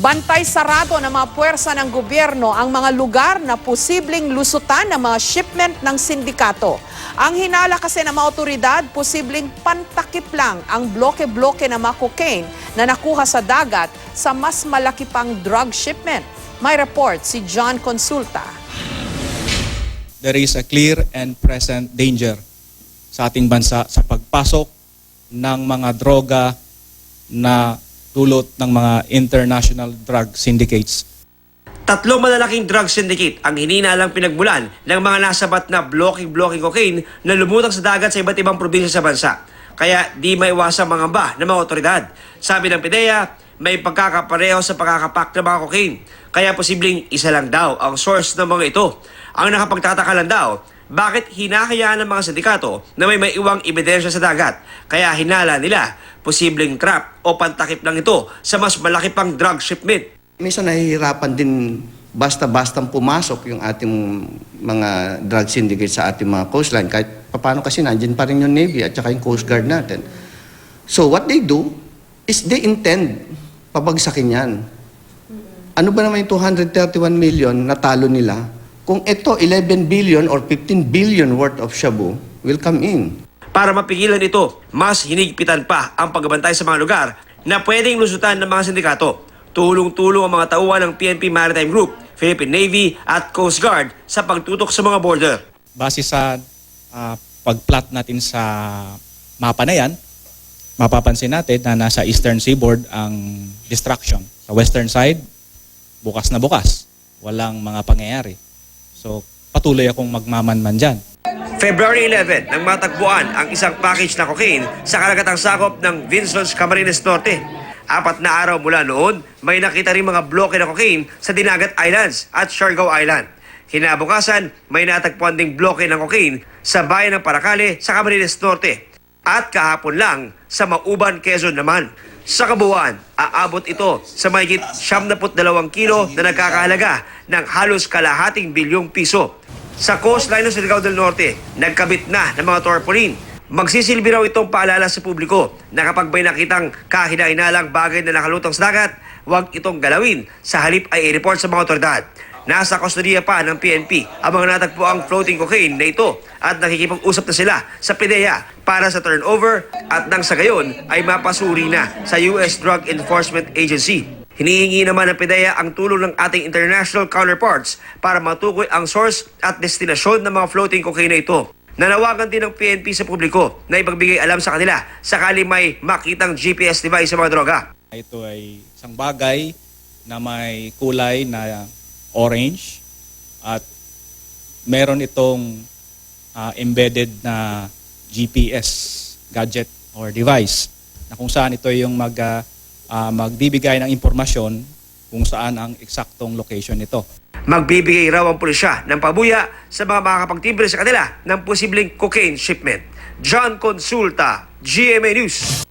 Bantay sarado ng mga puwersa ng gobyerno ang mga lugar na posibleng lusutan ng mga shipment ng sindikato. Ang hinala kasi ng mga otoridad, posibleng pantakip lang ang bloke-bloke ng mga cocaine na nakuha sa dagat sa mas malaki pang drug shipment. May report si John Consulta. There is a clear and present danger sa ating bansa sa pagpasok ng mga droga na dulot ng mga international drug syndicates. Tatlong malalaking drug syndicate ang hininalang pinagmulan ng mga nasabat na blocking cocaine na lumutang sa dagat sa iba't ibang probinsya sa bansa. Kaya di maiwasang mangamba ng mga otoridad. Sabi ng PIDEA, may pagkakapareho sa pagkakapak ng mga cocaine. Kaya posibleng isa lang daw ang source ng mga ito. Ang nakapagtataka lang daw, bakit hinahayaan ng mga sindikato na may maiwang ebidensya sa dagat? Kaya hinala nila, posibleng trap o pantakip lang ito sa mas malaki pang drug shipment. Minsan nahihirapan din basta-bastang pumasok yung ating mga drug syndicate sa ating mga coastline. Kahit paano kasi nandiyan pa rin yung Navy at saka yung Coast Guard natin. So what they do is they intend pabagsakin yan. Ano ba naman yung 231 million na talo nila? Kung ito 11 billion or 15 billion worth of shabu will come in. Para mapigilan ito, mas hinigpitan pa ang pagbabantay sa mga lugar na pwedeng lusutan ng mga sindikato. Tulong-tulong ang mga tauhan ng PNP Maritime Group, Philippine Navy at Coast Guard sa pagtutok sa mga border. Base sa pagplot natin sa mapa na yan, mapapansin natin na nasa eastern seaboard ang distraction. Sa western side, bukas na bukas. Walang mga pangyayari. So, patuloy akong magmamanman dyan. February 11, nang matagpuan ang isang package na cocaine sa karagatang sakop ng Vincennes, Camarines Norte. 4 na araw mula noon, may nakita rin mga bloke na cocaine sa Dinagat Islands at Siargao Island. Kinabukasan, may natagpuan ding bloke ng cocaine sa bayan ng Paracale sa Camarines Norte. At kahapon lang sa Mauban, Quezon naman. Sa kabuuan, aabot ito sa mahigit 72 kilo na nagkakahalaga ng halos kalahating bilyong piso. Sa coastline ng Siargao del Norte, nagkabit na ng mga tarpaulin. Magsisilbi raw itong paalala sa publiko na kapag may nakitang kahina-hinalang bagay na nakalutang sa dagat, huwag itong galawin, sa halip ay i-report sa mga otoridad. Nasa kustodiya pa ng PNP ang mga natagpuang floating cocaine na ito at nakikipag-usap na sila sa PIDEA para sa turnover at nang sa gayon ay mapasuri na sa US Drug Enforcement Agency. Hinihingi naman ng PIDEA ang tulong ng ating international counterparts para matukoy ang source at destinasyon ng mga floating cocaine na ito. Nanawagan din ng PNP sa publiko na ipagbigay alam sa kanila sakali may makitang GPS device sa mga droga. Ito ay isang bagay na may kulay na orange at meron itong embedded na GPS gadget or device na kung saan ito yung magbibigay ng impormasyon kung saan ang eksaktong location nito. Magbibigay raw ang pulisya ng pabuya sa mga makakapagtibre sa kanila ng posibleng cocaine shipment. John Consulta, GMA News.